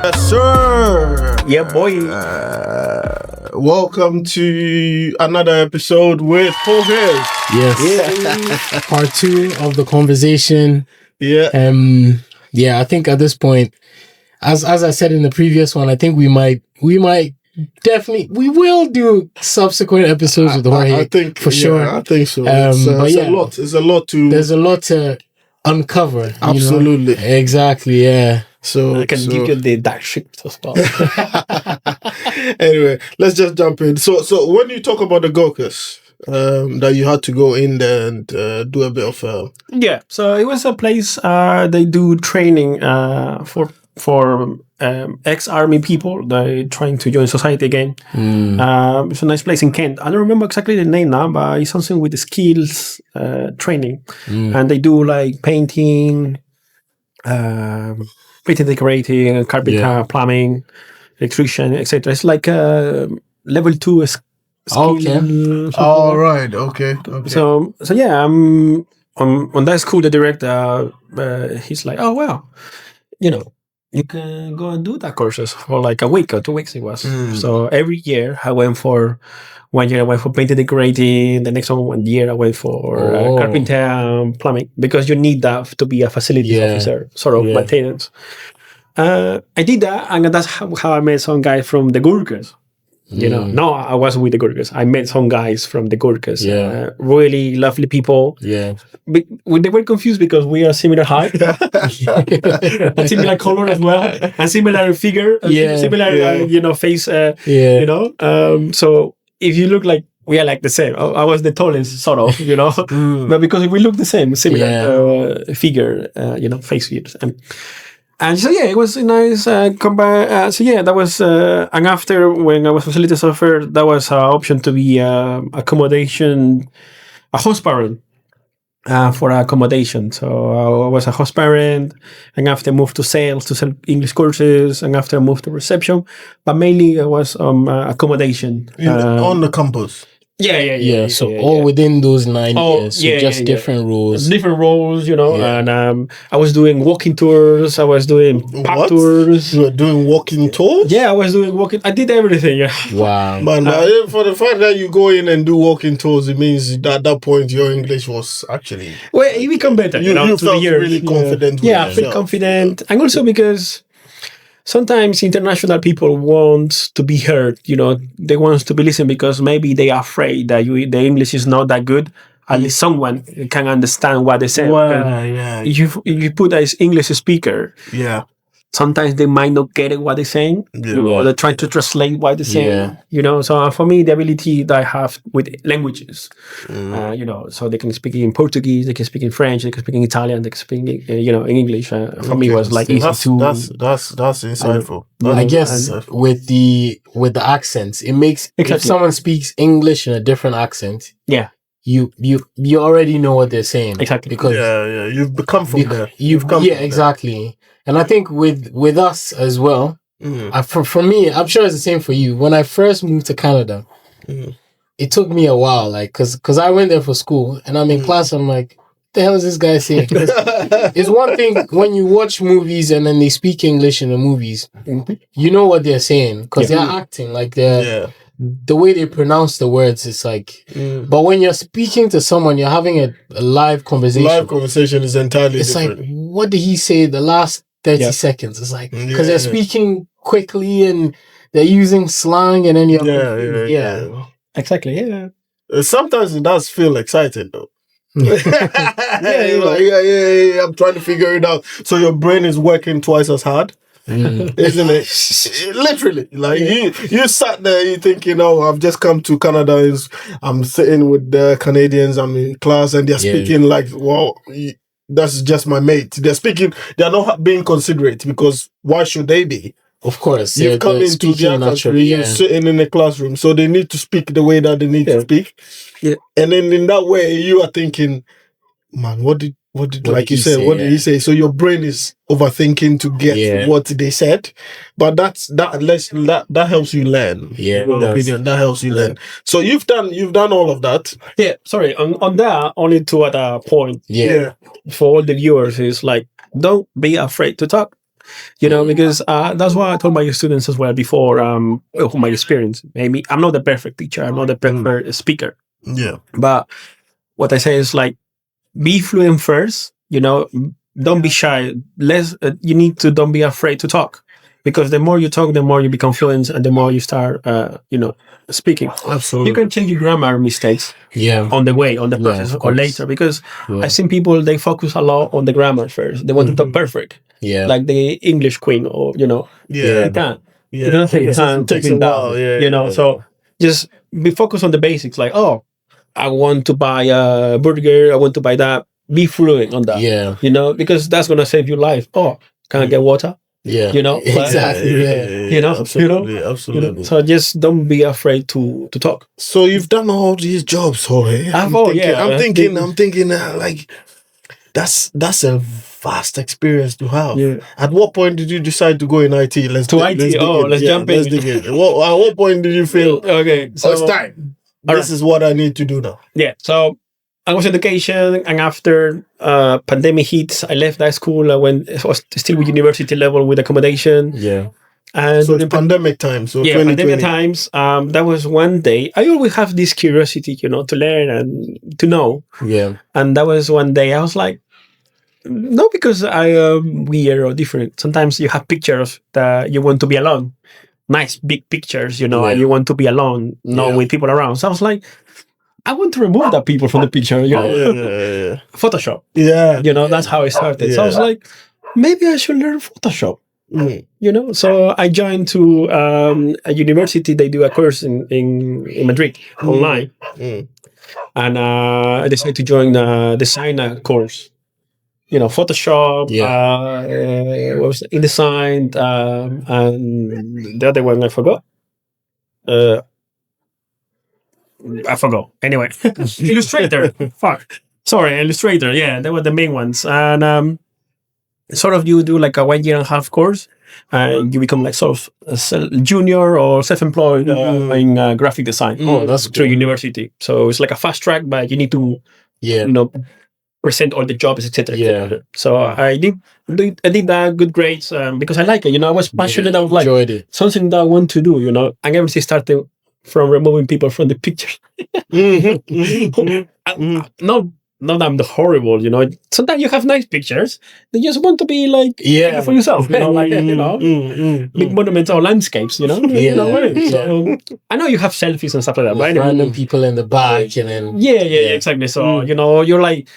Yes, sir. Yeah, boy. Welcome to another episode with Jorge. Yes. Part 2 of the conversation. Yeah. I think at this point, as I said in the previous one, I think we will do subsequent episodes with Jorge. I think for sure. I think so. There's a lot to uncover. Absolutely. You know? Exactly. Yeah. So I can give you the dark shift as well. Anyway, let's just jump in. So when you talk about the Gokas, that you had to go in there and do a bit of yeah. So it was a place they do training for ex-army people. They're trying to join society again. It's a nice place in Kent. I don't remember exactly the name now, but it's something with the skills training, and they do like painting, decorating, carpenter, plumbing, electrician, etc. It's like level 2 skill. Okay. All right. Okay. So yeah, on that school, the director, he's like, oh well, you can go and do that courses for like a week or 2 weeks. It was so every year I went for 1 year. I went for painting, decorating. The next one year I went for carpenter and plumbing, because you need that to be a facilities officer, sort of maintenance. I did that, and that's how I met some guys from the Gurkhas. No, I wasn't with the Gurkhas. I met some guys from the Gurkhas. Really lovely people. Yeah. They were confused because we are similar height, and similar color as well, and similar figure, similar face. So if you look like we are like the same. I was the tallest, sort of, but because we look the same, similar figure, face features. And so it was a nice combine. That was and after, when I was facilities officer, that was an option to be accommodation, a host parent for accommodation. So I was a host parent, and after I moved to sales to sell English courses, and after I moved to reception, but mainly I was accommodation on the campus. Yeah. So all within those 9 years, different roles. Different roles, and I was doing walking tours, I was doing pub tours. You were doing walking tours? Yeah, I was doing walking, I did everything, Wow. Man, for the fact that you go in and do walking tours, it means that at that point your English was actually... Well, it became better, you felt really confident with I feel confident. And also because sometimes international people want to be heard, they want to be listened, because maybe they are afraid that the English is not that good. At least someone can understand what they say. If you put as English speaker, sometimes they might not get what they're saying, or they're trying to translate what they're saying. So for me, the ability that I have with languages, so they can speak in Portuguese, they can speak in French, they can speak in Italian, they can speak in English. For me, was like easy to. That's insightful. I guess with the accents, it makes if someone speaks English in a different accent, you already know what they're saying. Exactly. Because you've become from there. Exactly. And I think with us as well, for me, I'm sure it's the same for you. When I first moved to Canada, it took me a while, like, cause I went there for school, and I'm in class, I'm like, what the hell is this guy saying? It's one thing when you watch movies and then they speak English in the movies, you know what they're saying, because they're acting, like the way they pronounce the words, it's like, but when you're speaking to someone, you're having a live conversation. Live conversation is entirely different. Like, what did he say the last 30 seconds? It's like, because they're speaking quickly and they're using slang, and then you're Exactly. Sometimes it does feel exciting though. I'm trying to figure it out. So your brain is working twice as hard. Isn't it? Literally, like you sat there, you thinking, I've just come to Canada, I'm sitting with the Canadians, I'm in class, and they're speaking like, that's just my mate. They're not being considerate, because why should they be? Of course, you've come into their country, you're sitting in a classroom, so they need to speak the way that they need to speak. And then in that way, you are thinking, man, what did like you said, what did he say? So your brain is overthinking to get what they said, but that helps you learn. That helps you learn. So you've done all of that. Sorry, on that, only to at a point. For all the viewers, is like, don't be afraid to talk. because that's what I told my students as well before. My experience. Maybe I'm not the perfect teacher. I'm not the perfect speaker. Yeah. But what I say is like, be fluent first. Don't be shy. You need to don't be afraid to talk, because the more you talk, the more you become fluent, and the more you start, speaking. Absolutely. You can change your grammar mistakes. On the way, on the process, or later, because I've seen people, they focus a lot on the grammar first. They want to talk perfect. Yeah. Like the English queen, or you can't. Yeah. You don't think it takes a while. Yeah. So just be focused on the basics. Like, I want to buy a burger. I want to buy that. Be fluent on that. Yeah. Because that's gonna save your life. Can I get water? Yeah. Exactly. Absolutely. So just don't be afraid to talk. So you've done all these jobs, Jorge. I'm thinking, like, that's a vast experience to have. Yeah. At what point did you decide to go in IT? Let's jump in. Let's dig in. At what point did you feel? Okay, so it's time. This is what I need to do now. Yeah. So I was in education, and after pandemic hit, I left that school. I was still with university level with accommodation. Yeah. And so it's pandemic time. So yeah, pandemic times. That was one day. I always have this curiosity, to learn and to know. Yeah. And that was one day. I was like, not because I am weird or different. Sometimes you have pictures that you want to be alone. Nice big pictures, and you want to be alone, not with people around. So I was like, I want to remove that people from the picture. Photoshop. Yeah. That's how I started. So I was like, maybe I should learn Photoshop. So I joined to a university. They do a course in Madrid online, and I decided to join the designer course. Photoshop, what was InDesign, and the other one I forgot. Anyway, Illustrator. Fuck. Sorry, Illustrator. Yeah, they were the main ones. And sort of you do like a 1.5 year course, and you become like sort of a junior or self-employed in graphic design. That's through cool. university. So it's like a fast track, but you need to, present all the jobs, etc. Yeah. So I did that, good grades, because I like it. I was passionate. I was like, enjoyed it. Something that I want to do. And everything started from removing people from the pictures. Not that I'm the horrible. Sometimes you have nice pictures. They just want to be like for yourself. Big monuments or landscapes. So, I know you have selfies and stuff like that. But random people in the back, and then exactly. So you're like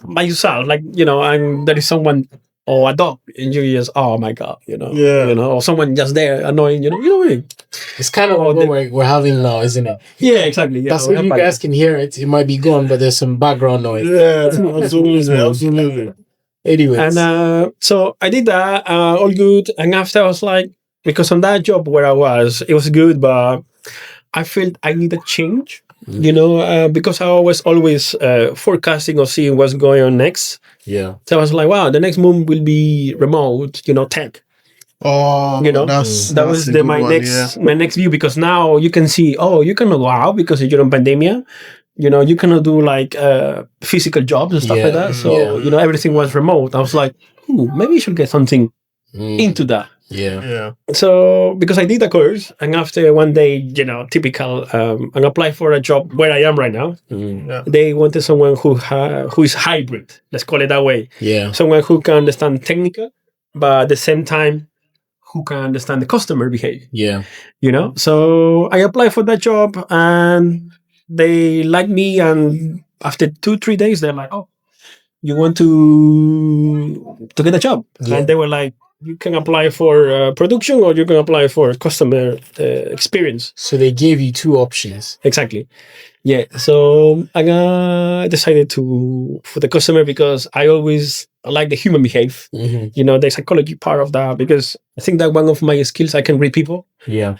by yourself, like and there is someone or a dog in your ears. Oh my god, or someone just there annoying. What I mean? It's kind of what we're having now, isn't it? Yeah, exactly. That's if you guys can hear it. It might be gone, but there's some background noise. Yeah, absolutely. Anyways, and so I did that, all good. And after I was like, because on that job where I was, it was good, but I felt I need a change. Because I was always forecasting or seeing what's going on next. Yeah. So I was like, wow, the next move will be remote, tech. Oh, that was my next view, because now you can see, you cannot go out because you're on pandemic. You cannot do like physical jobs and stuff like that. So everything was remote. I was like, maybe you should get something into that. Yeah. So because I did a course, and after one day, typical, and apply for a job where I am right now. They wanted someone who is hybrid. Let's call it that way. Yeah. Someone who can understand technical, but at the same time, who can understand the customer behavior. Yeah. So I applied for that job, and they liked me. And after 2-3 days, they're like, "Oh, you want to get a job?" Yeah. And they were like, you can apply for production, or you can apply for customer experience. So they gave you 2 options. Exactly. Yeah. So I decided for the customer, because I always like the human behavior. The psychology part of that, because I think that one of my skills, I can read people. Yeah.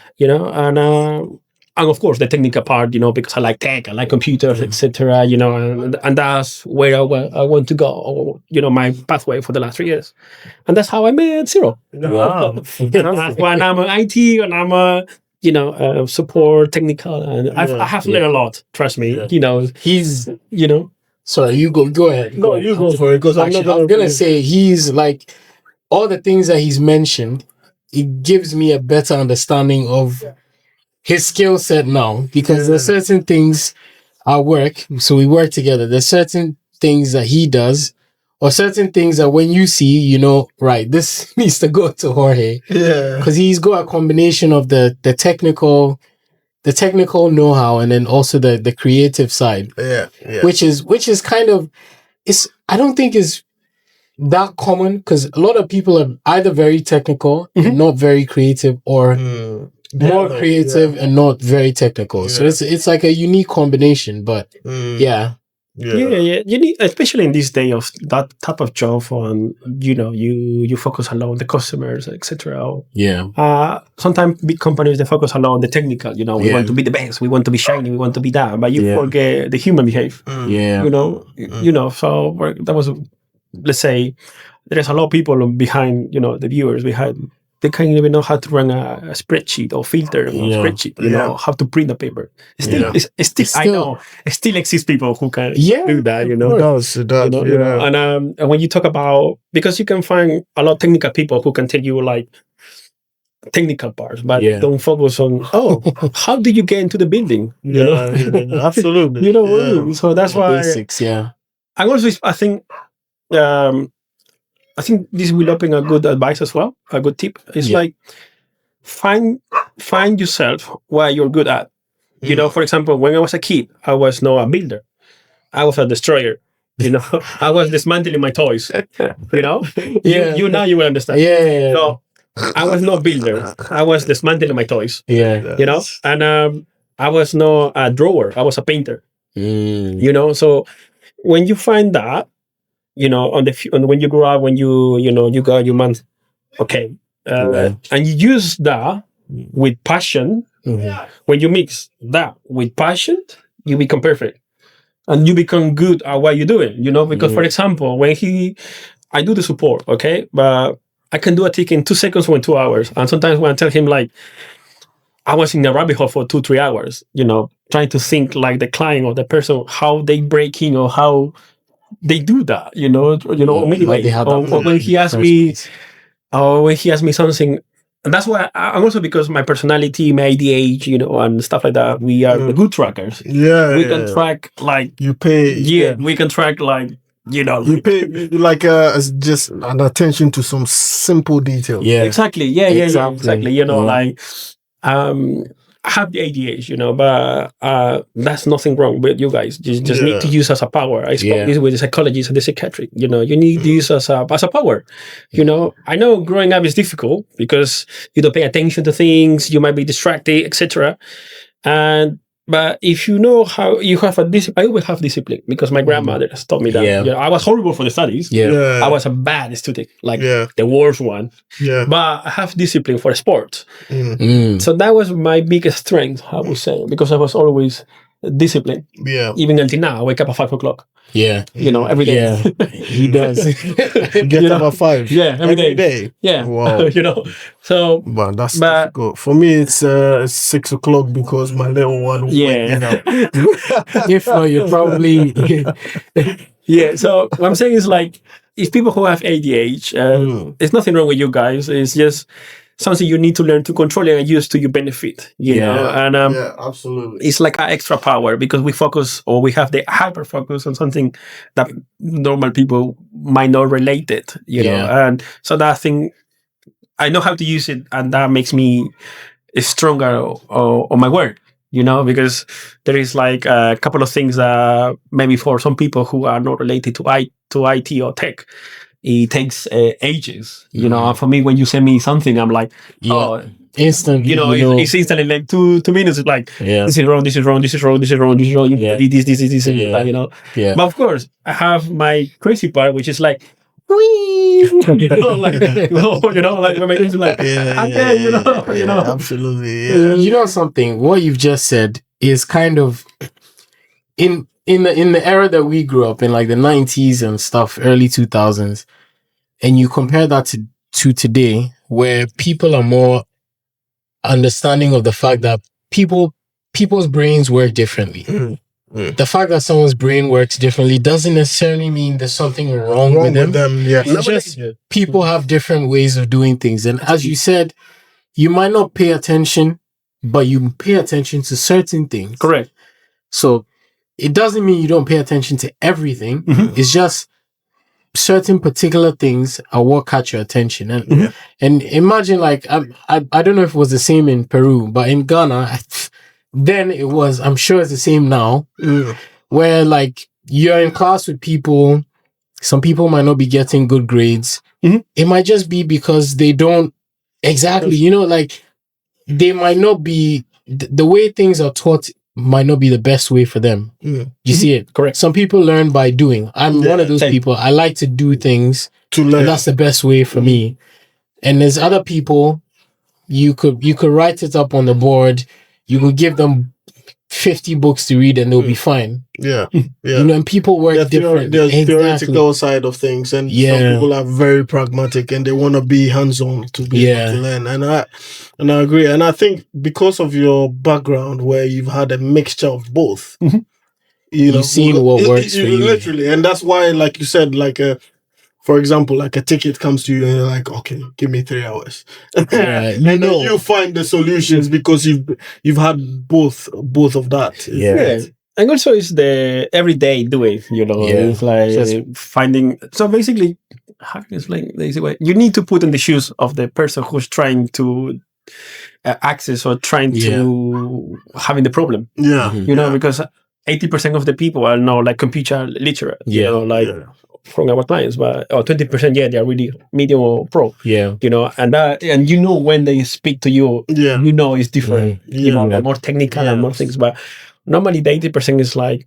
And of course the technical part, because I like tech, I like computers, etc. And that's where I want to go. My pathway for the last 3 years, and that's how I met Zero. Wow. When I'm an IT, and I'm a support technical, and I have learned a lot. Trust me. He's Sorry, you go ahead. No, you go for it, because I'm gonna say he's like all the things that he's mentioned, it gives me a better understanding of his skill set now, because there's certain things at work, so we work together. There's certain things that he does, or certain things that when you see, you know, right, this needs to go to Jorge. Yeah. Because he's got a combination of the technical know-how, and then also the creative side. Yeah. Which is kind of, I don't think is that common, because a lot of people are either very technical and not very creative, or more creative and not very technical. So it's like a unique combination, but yeah. You need, especially in this day of that type of job, and you know, you focus a lot on the customers, etc. Sometimes big companies, they focus a lot on the technical. You know, we want to be the best, we want to be shiny, we want to be that, but you forget the human behavior. You know, so that was, let's say, there's a lot of people behind, you know, the viewers behind. They can't even know how to run a spreadsheet or filter a spreadsheet, you know, how to print a paper. I know, it still exists people who can do that, you know. It does, you know. And when you talk about, because you can find a lot of technical people who can tell you like technical parts, but don't focus on, how did you get into the building? You know? Absolutely. You know what I mean? So that's why basics, I think this will open a good advice as well, a good tip. It's like find yourself what you're good at. You know, for example, when I was a kid, I was not a builder. I was a destroyer. You know, I was dismantling my toys. You know, you now you will understand. So I was not a builder. I was dismantling my toys. You know, and I was not a drawer. I was a painter. You know, so when you find that, you know, when you grow up, when you got your month, and you use that with passion. When you mix that with passion, you become perfect, and you become good at what you're doing. You know, because for example, I do the support, but I can do a ticket in 2 seconds or in 2 hours, and sometimes when I tell him like, I was in a rabbit hole for 2-3 hours, you know, trying to think like the client or the person, how they break in or how they do that, you know. Anyway, or when he asked me something, and that's why I'm also, because my personality, my ADH, you know, and stuff like that. We are the good trackers. We can track like you pay. We can track like, you know, you pay like just an attention to some simple detail. Exactly. Exactly. You know, like I have the ADH, you know, but that's nothing wrong with you guys. You just need to use as a power. I spoke this with the psychologists and the psychiatric. You know, you need to use as a power. You know, I know growing up is difficult because you don't pay attention to things. You might be distracted, etc. But if you know how you have a discipline, I always have discipline because my grandmother has taught me that. You know, I was horrible for the studies. I was a bad student, like the worst one. But I have discipline for sports. So that was my biggest strength, I would say, because I was always disciplined. Even until now, I wake up at 5 o'clock. You know, every day. He does. Get up at 5. Every day. Wow. You know, so. But that's difficult. For me, it's 6 o'clock because my little one. If not, you're probably. So what I'm saying is like, if people who have ADH, there's nothing wrong with you guys. It's just something you need to learn to control and use to your benefit, you know? And absolutely. It's like an extra power because we focus, or we have the hyper focus on something that normal people might not relate it, you know? And so that thing, I know how to use it, and that makes me stronger on my work, you know, because there is like a couple of things that maybe for some people who are not related to IT or tech, it takes ages, you know. And for me, when you send me something, I'm like, instantly, you know, it's instantly like 2 minutes. It's like, this is wrong, this is wrong, this is wrong, this is wrong, this is wrong. This, you know. But of course, I have my crazy part, which is like, you know, like, you know, like when my kids are like, you know, absolutely. You know something? What you've just said is kind of in the era that we grew up in, like the 90s and stuff, early 2000s, and you compare that to today, where people are more understanding of the fact that people's brains work differently. the fact that someone's brain works differently doesn't necessarily mean there's something wrong with them. Yeah. It's just people have different ways of doing things. And as you said, you might not pay attention, but you pay attention to certain things. Correct. So it doesn't mean you don't pay attention to everything. It's just certain particular things are what catch your attention. And imagine, like, I don't know if it was the same in Peru, but in Ghana, then it was, I'm sure it's the same now, where, like, you're in class with people, some people might not be getting good grades. It might just be because they don't, exactly, you know, like, they might not be, the way things are taught might not be the best way for them. You see it? Correct. Some people learn by doing. I'm one of those people. I like to do things to learn. And that's the best way for me. And there's other people, you could write it up on the board. You could give them 50 books to read and they'll be fine. Yeah. You know, and people work different. There's theoretical side of things, and some people are very pragmatic and they want to be hands-on to be able to learn. And I agree. And I think because of your background where you've had a mixture of both, you've seen what works for you. Literally. And that's why, like you said, like for example, like a ticket comes to you and you're like, okay, give me 3 hours. And then you find the solutions because you've had both of that. Yeah. And also it's the everyday doing, you know, it's like just finding. So basically, how can I explain the easy way? You need to put in the shoes of the person who's trying to access or trying to having the problem. You know, because 80% of the people are now like computer literate, you know, like from our clients, but 20%, they are really medium or pro. You know, and you know when they speak to you, you know it's different. You know, more technical and more things, but normally the 80% is like,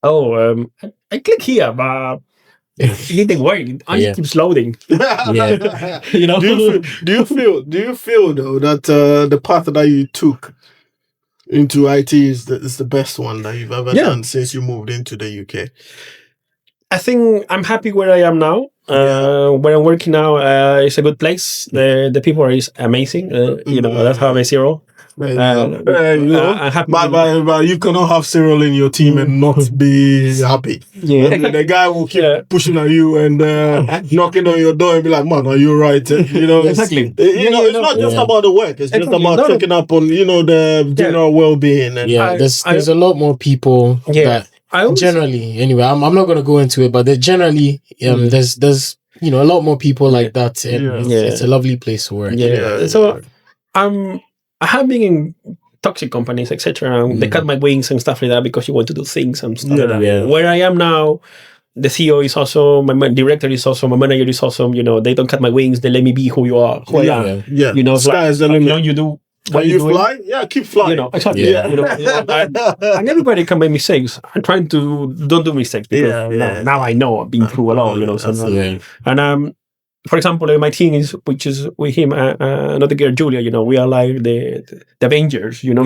I click here, but it didn't work. It keeps loading. You know. Do you feel though that the path that you took into IT is the best one that you've ever done since you moved into the UK? I think I'm happy where I am now. Where I'm working now, it's a good place. The people are amazing. You know, that's how I see it. I'm happy. But you cannot have Cyril in your team and not be happy. The guy will keep pushing at you and knocking on your door and be like, "Man, are you right?" You know, exactly. It's not just about the work. It's just about checking up on the general well-being. And there's a lot more people that. Generally, anyway, I'm not going to go into it, but generally, there's a lot more people like that. And it's a lovely place to work. So I have been in toxic companies, etc. They cut my wings and stuff like that because you want to do things and stuff like that. Where I am now, the CEO is awesome, my director is awesome, my manager is awesome. You know, they don't cut my wings. They let me be who I am. You know, so you do. When you fly, keep flying. You know, exactly. You know, and everybody can make mistakes. I'm trying to don't do mistakes because now I know I've been through a lot. You know, and for example, my team which is with him, another girl, Julia. You know, we are like the Avengers. You know,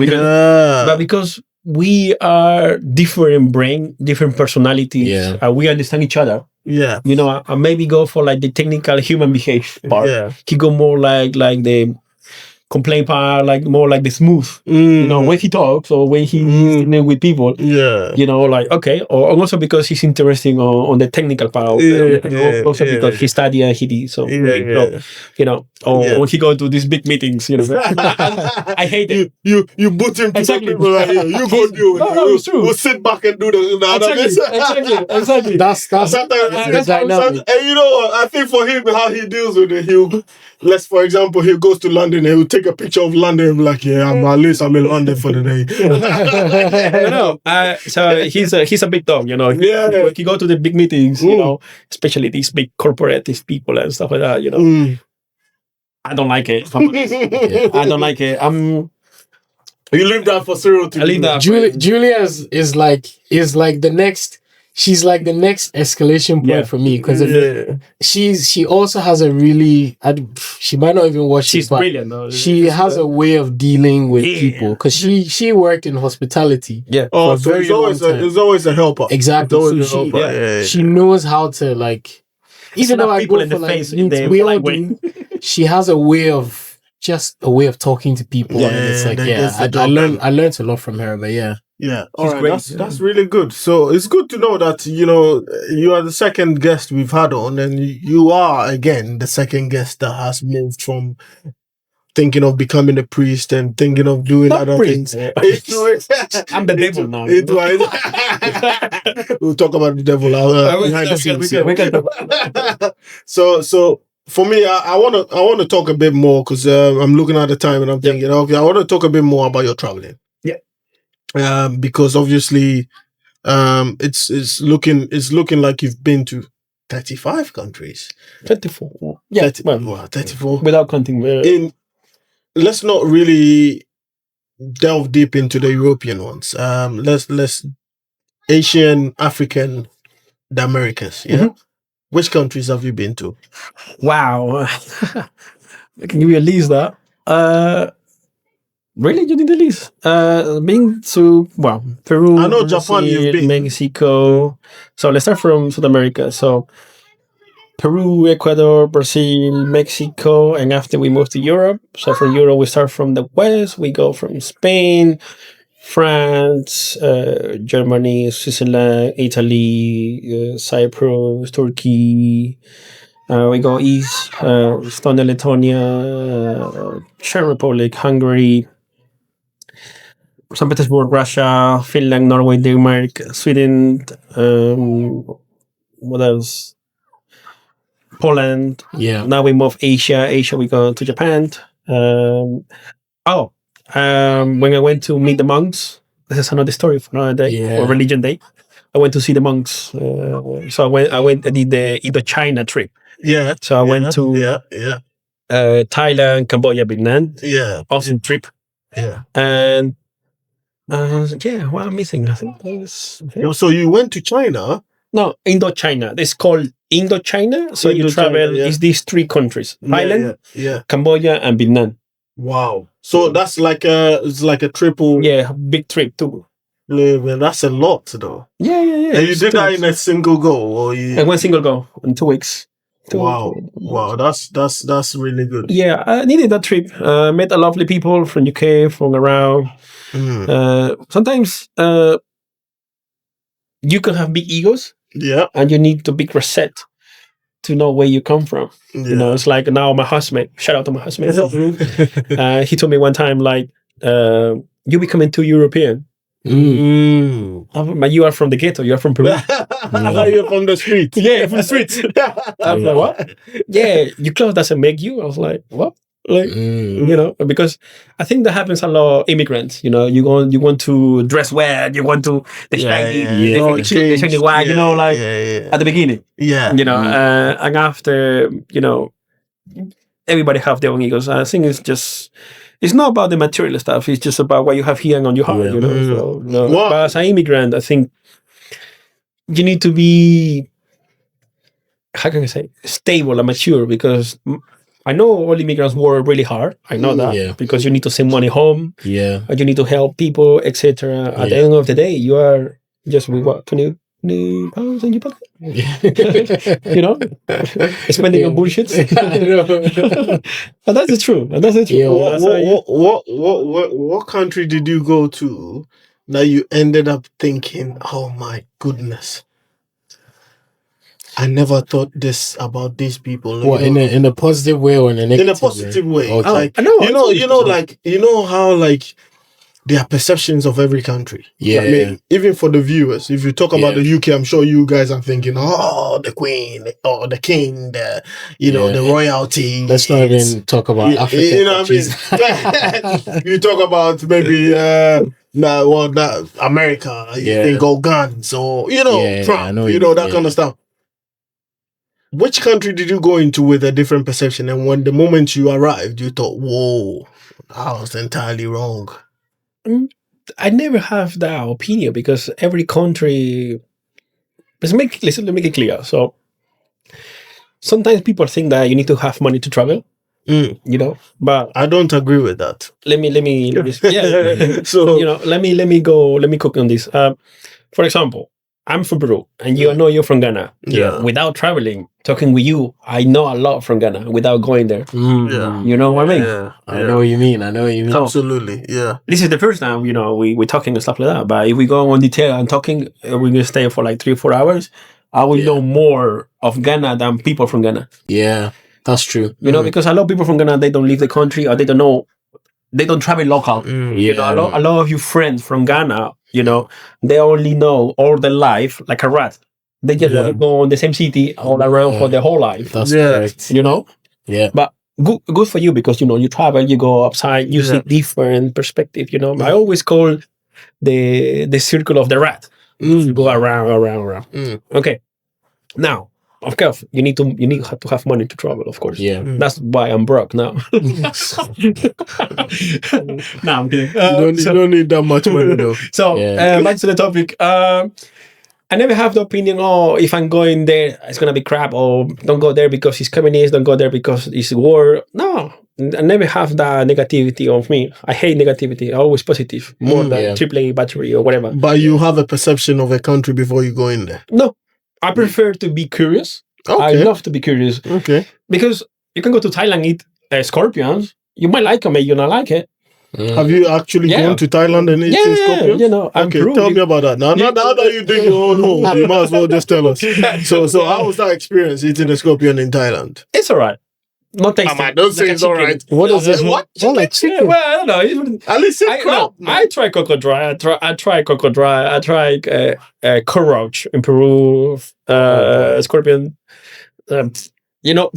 because we are different brain, different personalities. We understand each other. You know, I maybe go for like the technical human behavior part. He go more like the complaint part, like more like the smooth, you know, when he talks or when he's dealing with people, you know, like, okay, or also because he's interesting on the technical part, also because he studied and he did, so, you know, or when he go to these big meetings, you know, I hate it. You put him to people like, you go do it. We'll sit back and do the other bit. Exactly. That's and you know what, I think for him, how he deals with it, for example, he goes to London and he'll take a picture of London and be like, at least I'm in London for the day. So he's a big dog, you know. When you go to the big meetings, you know, especially these big corporatist people and stuff like that, you know. I don't like it. I don't like it. You leave that for Cyril to do. Julia is like the next. She's like the next escalation point for me because she also has a really she might not even watch. She's brilliant though. She has a way of dealing with people because she worked in hospitality. So it's always a helper. Exactly. So she knows how to like. Even though I go for like she has a way of talking to people. And it's like I learned a lot from her. But Yeah, all right. That's really good. So it's good to know that you are the second guest we've had on, and you are again the second guest that has moved from thinking of becoming a priest and thinking of doing other things. I'm the devil now. We'll talk about the devil behind the scenes. So for me, I want to talk a bit more because I'm looking at the time and I'm thinking, okay, I want to talk a bit more about your traveling. Yeah. Because obviously, it's looking like you've been to 35 countries. 24. Yeah. 34 without counting. Let's not really delve deep into the European ones. Let's Asian, African, the Americas. Yeah. Mm-hmm. Which countries have you been to? Wow. I can give you a list that. Really? You need a list? Been to, Peru, I know Japan, you've been. Mexico. So let's start from South America. So Peru, Ecuador, Brazil, Mexico, and after we move to Europe. So from Europe, we start from the west. We go from Spain, France, Germany, Switzerland, Italy, Cyprus, Turkey. We go east, Estonia, Lithuania, Czech Republic, Hungary, St. Petersburg, Russia, Finland, Norway, Denmark, Sweden. What else? Poland. Yeah. Now we move Asia. We go to Japan. When I went to meet the monks, this is another story for another day, or religion day. I went to see the monks. So I did the Indochina trip. Yeah. So I went to Thailand, Cambodia, Vietnam. Yeah. Awesome trip. Yeah. And what I'm missing, I think. So you went to China? No, Indochina. It's called Indochina. So you travel, it's these three countries. Thailand, Cambodia, and Vietnam. Wow. So that's like a triple. Yeah, big trip too. Man, that's a lot though. Yeah. And you did that in a single go, or you? I went single go in 2 weeks. Wow, that's really good. Yeah, I needed that trip. Met a lovely people from UK, from around. Sometimes you can have big egos. Yeah. And you need to big reset to know where you come from. Yeah. It's like now my husband, shout out to my husband. He told me one time, like, you becoming too European. But you are from the ghetto. You are from Peru. You're from the streets. Yeah, from the streets. I was like, what? Yeah, your clothes doesn't make you. I was like, what? Like, because I think that happens a lot. Immigrants, you want to dress well. You want to at the beginning. Yeah, and after, everybody have their own egos. I think it's not about the material stuff. It's just about what you have here and on your heart. But as an immigrant, I think you need to be, how can I say, stable and mature, because I know all immigrants work really hard. I know that because you need to send money home. Yeah, and you need to help people, etc. At the end of the day, you are just with what, £20 in your pocket. Spending on bullshit. But that's the truth. What country did you go to that you ended up thinking, oh my goodness, I never thought this about these people? What, in a positive way or in a negative way? In a positive way. Okay. Like, how like their perceptions of every country. Yeah. Even for the viewers, if you talk about the UK, I'm sure you guys are thinking, oh, the Queen, or the King, the royalty. Let's not even talk about Africa. You know what I mean? You talk about maybe America, you go guns, or Trump, that kind of stuff. Which country did you go into with a different perception, and when the moment you arrived, you thought, whoa, I was entirely wrong? I never have that opinion, because every country. Let me make it clear. So sometimes people think that you need to have money to travel. But I don't agree with that. Let me so let me cook on this. For example, I'm from Peru, and you know you're from Ghana. Yeah. Without traveling, talking with you, I know a lot from Ghana without going there. Yeah. You know what I mean? Yeah. I know what you mean. Absolutely. Yeah. This is the first time, we're talking and stuff like that. But if we go on detail and talking, we're going to stay for like 3-4 hours. I will know more of Ghana than people from Ghana. Yeah, that's true. Because a lot of people from Ghana, they don't leave the country or they don't know, they don't travel local. A lot of your friends from Ghana, they only know all their life like a rat. They just want to go in the same city all around for their whole life. That's correct. Yeah. But good for you because, you travel, you go outside, you see different perspective, I always call the circle of the rat. You go around. Okay. Now, of course, you need to have money to travel, of course. Yeah. That's why I'm broke now. No, I'm kidding. You don't need that much money though. So, back to the topic. I never have the opinion, if I'm going there, it's going to be crap, or don't go there because it's communist, don't go there because it's war. No, I never have that negativity of me. I hate negativity. I'm always positive, more than AAA battery or whatever. But you have a perception of a country before you go in there? No, I prefer to be curious. Okay. I love to be curious. Okay. Because you can go to Thailand, eat scorpions. You might like them, you not like it. Have you actually gone to Thailand and eaten scorpions? Okay, tell me about that. Now that you dig your own hole, you might as well just tell us. So how was that experience eating a scorpion in Thailand? It's alright. Not tasty. Mama, don't say it's alright. What is it? What? Like chicken? Well, I don't know. At least it's crap. I try crocodile. I try crocodile. I try cockroach in Peru. Scorpion. For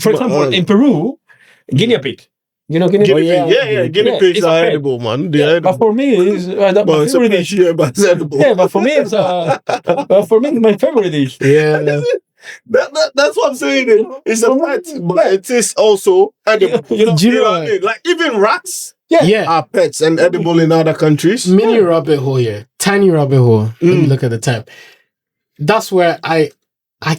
example, in Peru, guinea pig. Guinea pig? Guinea pigs are edible, man. But for me, it's my favorite dish. But it's edible. Yeah, but for me, it's my favorite dish. Yeah. That's what I'm saying. It's a pet, but it is also edible. You know what I mean? Like even rats are pets and edible in other countries. Mini rabbit hole here. Tiny rabbit hole. Let me look at the time. That's where I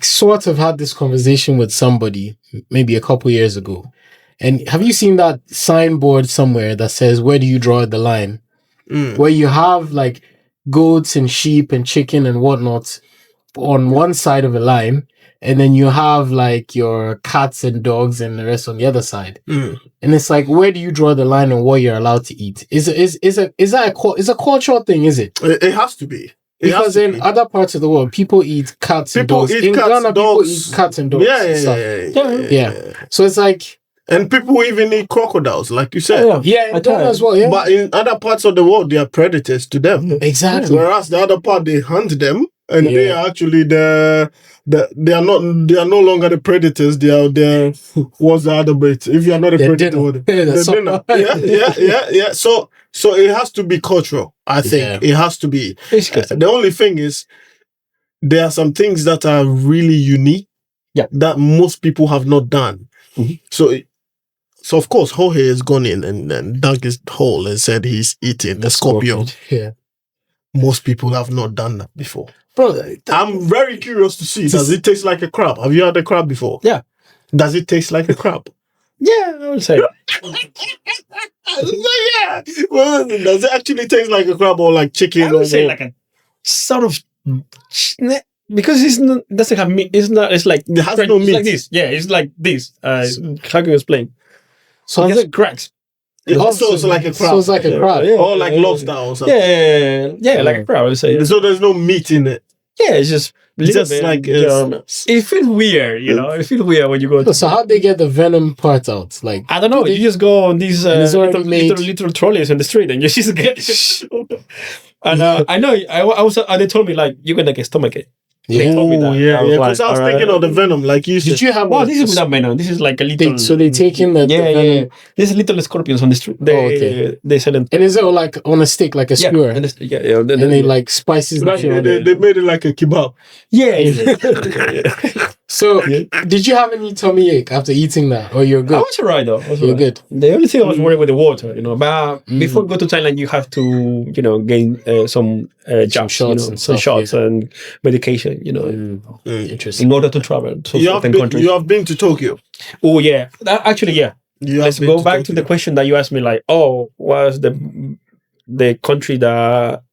sort of had this conversation with somebody maybe a couple years ago. And have you seen that signboard somewhere that says, where do you draw the line? Where you have like goats and sheep and chicken and whatnot on one side of a line. And then you have like your cats and dogs and the rest on the other side. And it's like, where do you draw the line on what you're allowed to eat? Is a cultural thing, is it? It has to be. Because in other parts of the world, people eat cats and dogs. In Ghana, people eat cats and dogs. Yeah. So it's like... And people even eat crocodiles, like you said. Yeah, as well, yeah. But in other parts of the world, they are predators to them. Exactly. Whereas the other part, they hunt them, and they are actually they are no longer the predators. They are what's the other bit? If you are not a predator, yeah. So it has to be cultural. I think it has to be. The only thing is, there are some things that are really unique that most people have not done. So of course, Jorge has gone in and dug his hole and said he's eating the scorpion. Yeah. Most people have not done that before. Bro, I'm very curious to see. Does it taste like a crab? Have you had a crab before? Yeah. Does it taste like a crab? Yeah, I would say. Yeah. Well, does it actually taste like a crab or like chicken? I would say like a sort of... Because it's not doesn't have meat. It's not. It's like it has no meat. It's like this. Yeah, it's like this. How can you explain? So it's like cracks. It's also like a crab. So it's like a crab. Or like lobster or something. Yeah, like a crab. I would say. So there's no meat in it. Yeah, it's just bit, like it feels weird, It feels weird when you go. So how'd they get the venom part out? Like I don't know. You just go on these little trolleys in the street and you just get. And I know. They told me like you're gonna get stomachache. They told me that. Because I was thinking of the venom, like you said. Did you have? Well, this is without venom. This is like a little. So they take in the venom. There's little scorpions on the street. They sell them. And is it like on a stick, like a skewer? And they like spices. They made it like a kebab. Yeah. So, did you have any tummy ache after eating that, or you're good? I was alright though. You're good. The only thing I was worried with the water, But before you go to Thailand, you have to, gain some jabs, some shots and medication, Interesting. in order to travel to certain countries. You have been to Tokyo. Oh yeah, actually yeah. Let's go back to the question that you asked me. Like, was the country that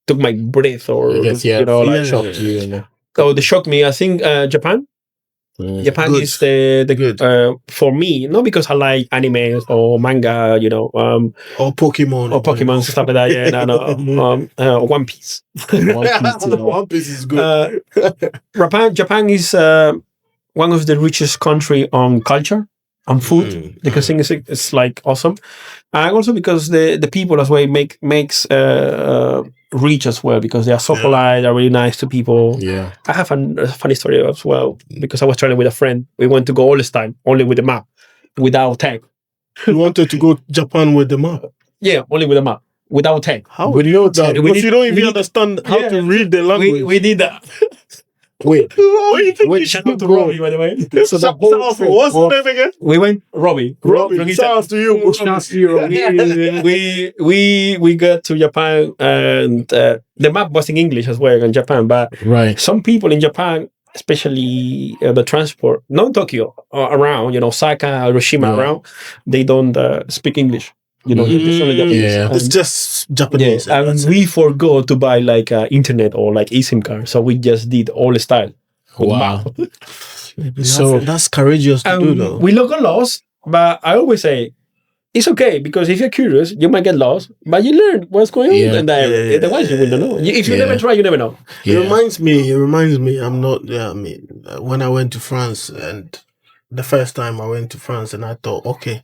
took my breath, or shocked you. So they shocked me. I think Japan. Japan Good. is the Good. For me, not because I like anime or manga, or Pokemon, stuff like that. Yeah, no. One Piece. One Piece is good. Japan is one of the richest country on culture and food. The cuisine is like awesome, and also because the people as well makes rich as well, because they are so polite, they're really nice to people. Yeah, I have a funny story as well, because I was traveling with a friend. We went to go all this time only with the map, without tag. You wanted to go to Japan with the map? Yeah, only with the map, without tag. How? With no tag? Because you don't even understand how to read the language. We did that. Wait, shout out to Robbie, by the way. So the whole trip, what's the name again? We went Robbie. Shout out to you. We got to Japan, and the map was in English as well in Japan, but some people in Japan, especially the transport, not Tokyo, around, Osaka, Hiroshima, around, they don't speak English. It's only Japanese. It's just Japanese. And we forgot to buy like internet or like eSIM card, so we just did all the style. Wow. So that's courageous to do, though. We got lost, but I always say it's okay, because if you're curious, you might get lost, but you learn what's going on. And otherwise, you wouldn't know. If you never try, you never know. It reminds me. I'm not. When I went to France, and the first time I went to France, and I thought, okay,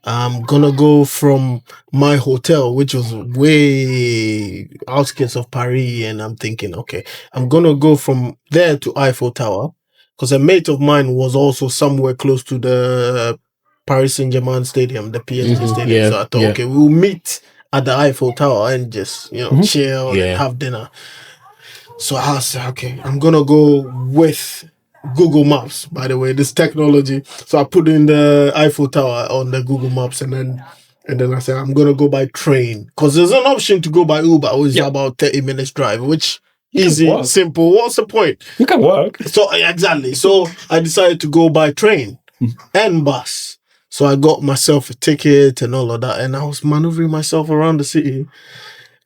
I'm gonna go from my hotel, which was way outskirts of Paris, and I'm thinking, okay, I'm gonna go from there to Eiffel Tower, because a mate of mine was also somewhere close to the Paris Saint-Germain Stadium, the PSG Stadium. So I thought, okay, we'll meet at the Eiffel Tower and just chill and have dinner. So I said, okay, I'm gonna go with Google Maps, by the way, this technology. So I put in the Eiffel Tower on the Google Maps, and then I said, I'm gonna go by train, because there's an option to go by Uber, which is about 30 minutes drive, which easy, simple. What's the point? You can walk. So exactly. So I decided to go by train and bus. So I got myself a ticket and all of that, and I was maneuvering myself around the city.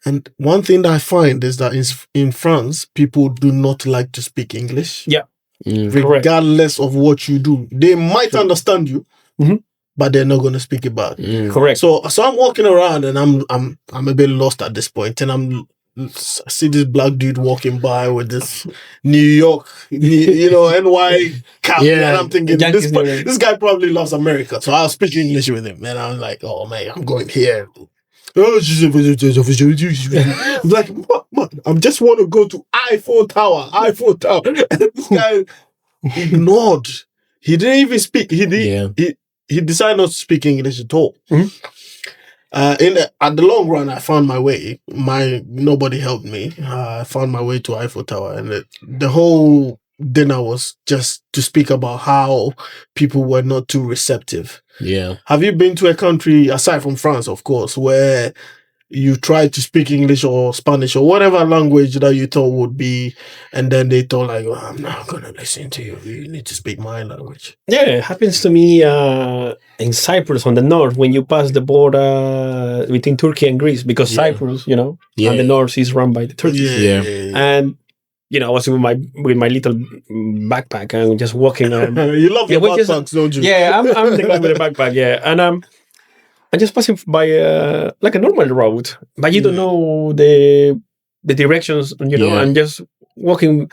And one thing that I find is that in France, people do not like to speak English. Yeah. Regardless of what you do, they might understand you, but they're not going to speak it back. Correct. So I'm walking around, and I'm a bit lost at this point, and I see this black dude walking by with this New York, NY cap, and I'm thinking this guy probably loves America. So I was speaking English with him, and I was like, "Oh man, I'm going here." Like, what? I just want to go to Eiffel Tower. And this guy ignored. He didn't even speak. He decided not to speak English at all. At the long run, I found my way. Nobody helped me. I found my way to Eiffel Tower, and the whole dinner was just to speak about how people were not too receptive. Yeah. Have you been to a country, aside from France, of course, where you tried to speak English or Spanish or whatever language that you thought would be, and then they thought like, well, I'm not going to listen to you. You need to speak my language. Yeah, it happens to me in Cyprus on the north, when you pass the border between Turkey and Greece, because Cyprus, and the north is run by the Turkish. And I was with my little backpack and just walking. You love your backpacks, don't you? Yeah, I'm the guy with the backpack. Yeah, and I'm just passing by like a normal road, but you don't know the directions. I'm just walking,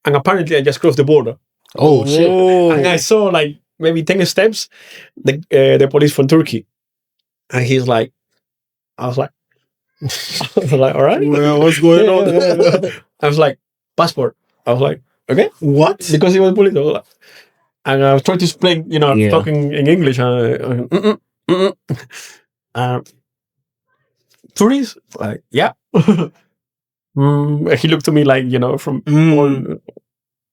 and apparently I just crossed the border. Oh shit! And I saw like maybe 10 steps, the police from Turkey, and he's like, I was like, all right, well, what's going on? I was like, passport. I was like, okay, what? Because he was police. And I was trying to explain, talking in English. Tourists? Like, yeah. He looked to me like, from all,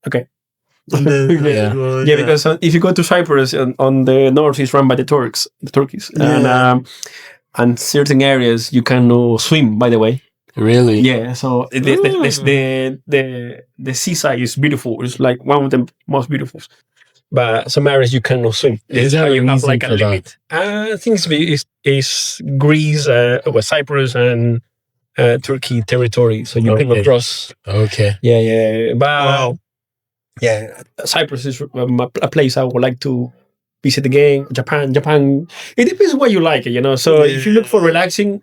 okay. Because if you go to Cyprus, on the north is run by the Turkish. And certain areas you can swim, by the way. Really? Yeah, so the seaside is beautiful. It's like one of the most beautiful. But some areas you cannot swim. Is there you have like a for limit. I think it's Greece, Cyprus, and Turkey territory, so you can cross. Okay. Yeah. But Cyprus is a place I would like to visit again. Japan. It depends what you like, So if you look for relaxing,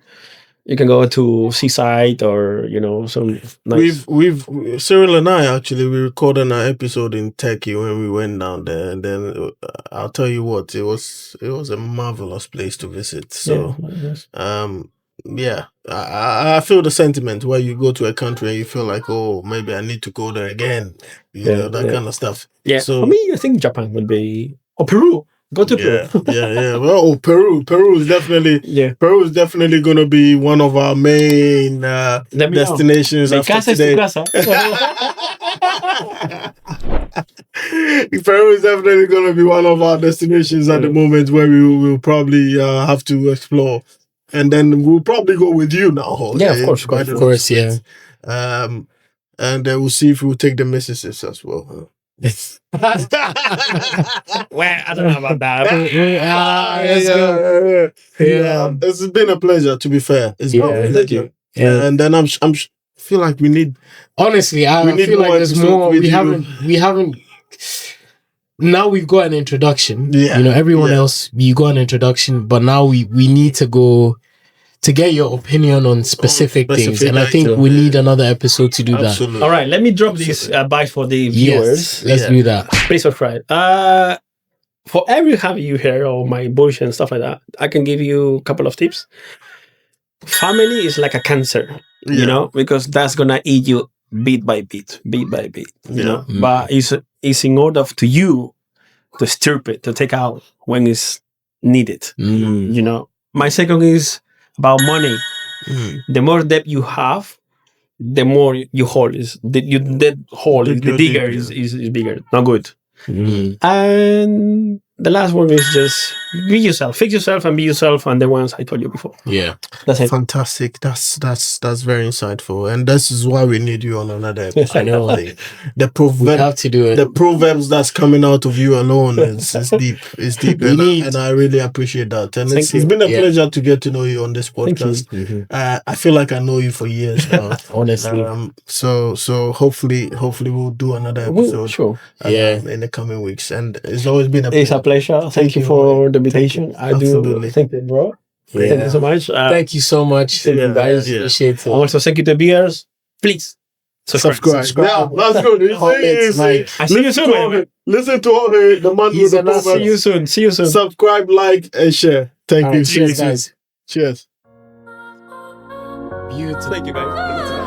you can go to seaside or some nice. Cyril and I actually we recorded an episode in Turkey when we went down there, and then I'll tell you what, it was a marvelous place to visit. So I feel the sentiment where you go to a country and you feel like, oh, maybe I need to go there again, that kind of stuff. Yeah, so for me, I think Japan would be Peru. Go to Peru. Well, Peru is definitely Peru is definitely going to be one of our main destinations after today. Peru is definitely going to be one of our destinations at the moment where we will probably have to explore, and then we'll probably go with you now. Jorge, of course, yeah. And we'll see if we'll take the missuses as well. Well, I don't know about that. It's been a pleasure, to be fair. It's been a pleasure. And then I feel like we need. Honestly, I feel like there's more. We haven't. Now we've got an introduction. Everyone else, you got an introduction, but now we need to go to get your opinion on specific things, and I think we need another episode to do that. All right, let me drop this advice for the viewers. Let's do that. Please subscribe. For every hobby you hear or my bullshit and stuff like that, I can give you a couple of tips. Family is like a cancer, because that's gonna eat you bit by bit, you know. But it's in order to you to strip it, to take out when it's needed. My second is about money. The more debt you have, the more you hold. The digger is bigger. Not good. And the last one is just be yourself. Fix yourself and be yourself, and the ones I told you before. Yeah. That's it. Fantastic. That's very insightful. And this is why we need you on another episode. I know. We have to do it. The proverbs that's coming out of you alone is deep. It's deep. And I really appreciate that. And it's been a pleasure to get to know you on this podcast. I feel like I know you for years now. Honestly. So hopefully we'll do another episode. Sure. In the coming weeks. And it's always been a pleasure. It's a pleasure. Thank you for the invitation. I do thank you, bro. Thank you so much. Thank you so much, guys. Appreciate it. Also, thank you to viewers. Please subscribe. Yeah, that's good. I see you soon, man. Listen to Jorge, the man with the proverbs. See you soon. Subscribe, like, and share. Thank you. Cheers, guys. Cheers. Beautiful. Thank you, guys.